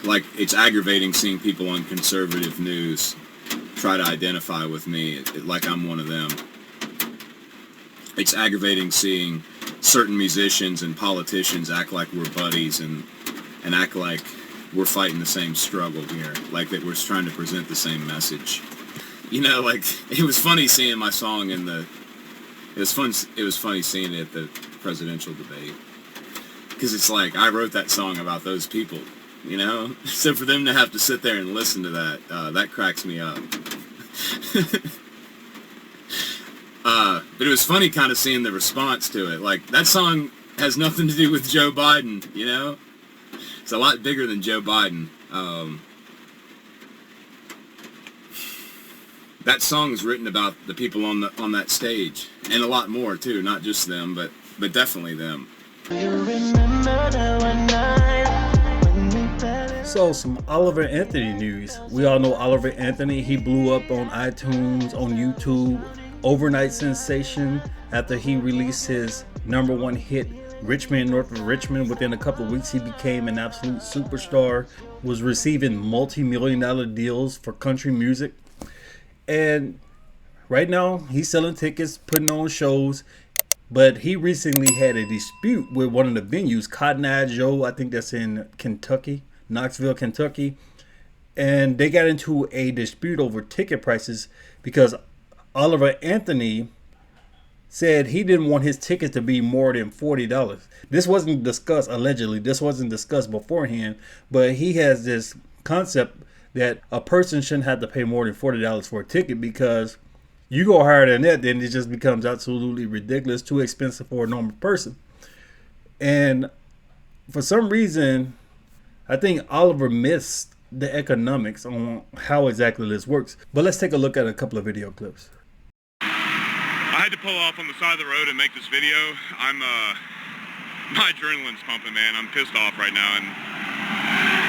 like, it's aggravating seeing people on conservative news try to identify with me like I'm one of them. It's aggravating seeing certain musicians and politicians act like we're buddies and act like we're fighting the same struggle here, like that we're trying to present the same message. You know, like, it was funny seeing my song in the... It was funny seeing it at the presidential debate. Because it's like, I wrote that song about those people, you know? So for them to have to sit there and listen to that, that cracks me up. But it was funny kind of seeing the response to it. Like, that song has nothing to do with Joe Biden, you know? It's a lot bigger than Joe Biden. That song is written about the people on that stage, and a lot more too, not just them, but definitely them. So some Oliver Anthony news. We all know Oliver Anthony. He blew up on iTunes, on YouTube, overnight sensation after he released his #1 hit, Rich Man North of Richmond. Within a couple of weeks, he became an absolute superstar, was receiving multi-million-dollar deals for country music. And right now, he's selling tickets, putting on shows. But he recently had a dispute with one of the venues, Cotton Eye Joe, I think that's in Kentucky, Knoxville, Kentucky. And they got into a dispute over ticket prices because Oliver Anthony said he didn't want his tickets to be more than $40. This wasn't discussed, allegedly. This wasn't discussed beforehand. But he has this concept that a person shouldn't have to pay more than $40 for a ticket, because you go higher than that, then it just becomes absolutely ridiculous, too expensive for a normal person. And for some reason, I think Oliver missed the economics on how exactly this works. But let's take a look at a couple of video clips. I had to pull off on the side of the road and make this video. My adrenaline's pumping, man. I'm pissed off right now. And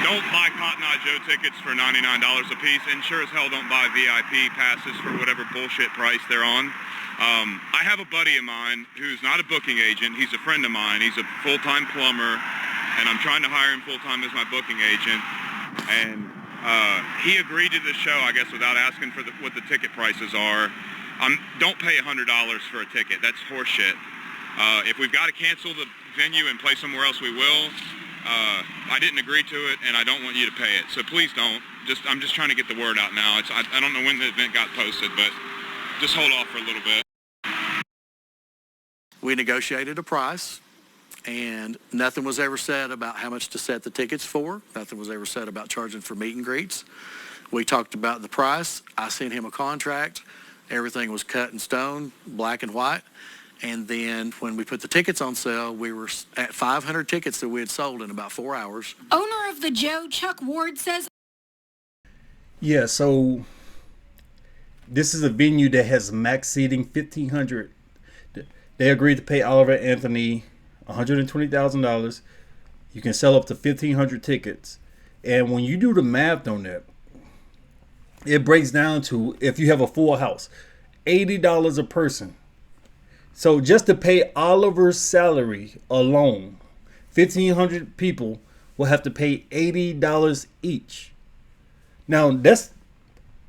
don't buy Cotton Eye Joe tickets for $99 a piece, and sure as hell don't buy VIP passes for whatever bullshit price they're on. I have a buddy of mine who's not a booking agent. He's a friend of mine. He's a full-time plumber, and I'm trying to hire him full-time as my booking agent. And he agreed to this show, I guess, without asking for what the ticket prices are. Don't pay $100 for a ticket. That's horseshit. If we've got to cancel the venue and play somewhere else, we will. I didn't agree to it, and I don't want you to pay it. So please don't. I'm just trying to get the word out now. I don't know when the event got posted, but just hold off for a little bit. We negotiated a price, and nothing was ever said about how much to set the tickets for. Nothing was ever said about charging for meet and greets. We talked about the price. I sent him a contract. Everything was cut in stone, black and white. And then when we put the tickets on sale, we were at 500 tickets that we had sold in about 4 hours. Owner of the Joe, Chuck Ward, says... Yeah, so this is a venue that has max seating 1,500. They agreed to pay Oliver Anthony $120,000. You can sell up to 1,500 tickets. And when you do the math on that, it breaks down to, if you have a full house, $80 a person. So just to pay Oliver's salary alone, 1,500 people will have to pay $80 each. Now, that's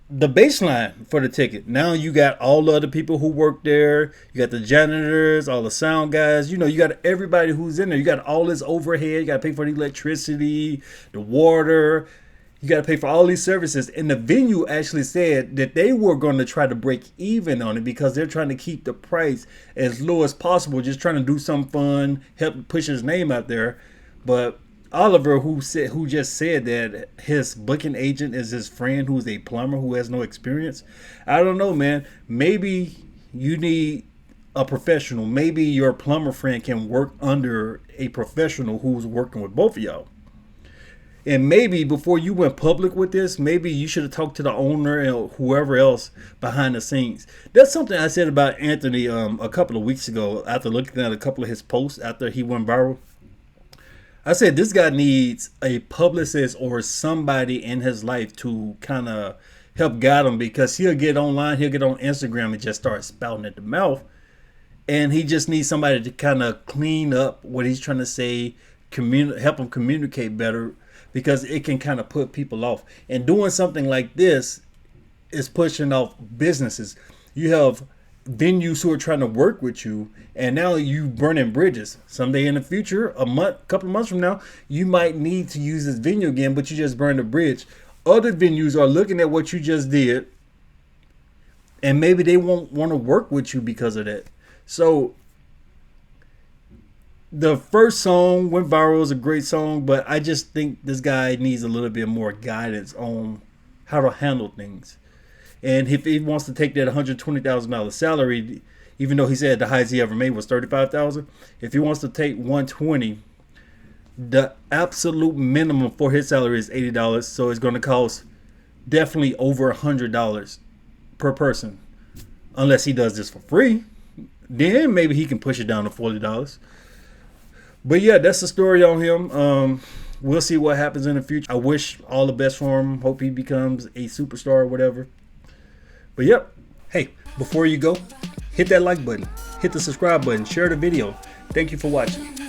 the baseline for the ticket. Now you got all the other people who work there. You got the janitors, all the sound guys. You know, you got everybody who's in there. You got all this overhead. You got to pay for the electricity, the water. You got to pay for all these services. And the venue actually said that they were going to try to break even on it because they're trying to keep the price as low as possible, just trying to do something fun, help push his name out there. But Oliver, who just said that his booking agent is his friend who's a plumber who has no experience. I don't know, man. Maybe you need a professional. Maybe your plumber friend can work under a professional who's working with both of y'all. And maybe before you went public with this, maybe you should have talked to the owner and whoever else behind the scenes. That's something I said about Anthony a couple of weeks ago after looking at a couple of his posts after he went viral. I said this guy needs a publicist or somebody in his life to kind of help guide him, because he'll get online, he'll get on Instagram and just start spouting at the mouth. And he just needs somebody to kind of clean up what he's trying to say, help him communicate better. because it can kind of put people off. And doing something like this is pushing off businesses. You have venues who are trying to work with you, and now you burning bridges. Someday in the future, couple of months from now, you might need to use this venue again, but you just burned a bridge. Other venues are looking at what you just did, and maybe they won't want to work with you because of that. So the first song went viral. It was a great song, but I just think this guy needs a little bit more guidance on how to handle things. And if he wants to take that $120,000 salary, even though he said the highest he ever made was $35,000, if he wants to take $120,000, the absolute minimum for his salary is $80. So it's going to cost definitely over $100 per person, unless he does this for free. Then maybe he can push it down to $40. But yeah, that's the story on him. We'll see what happens in the future. I wish all the best for him. Hope he becomes a superstar or whatever. But yep. Hey, before you go, hit that like button, hit the subscribe button, share the video. Thank you for watching.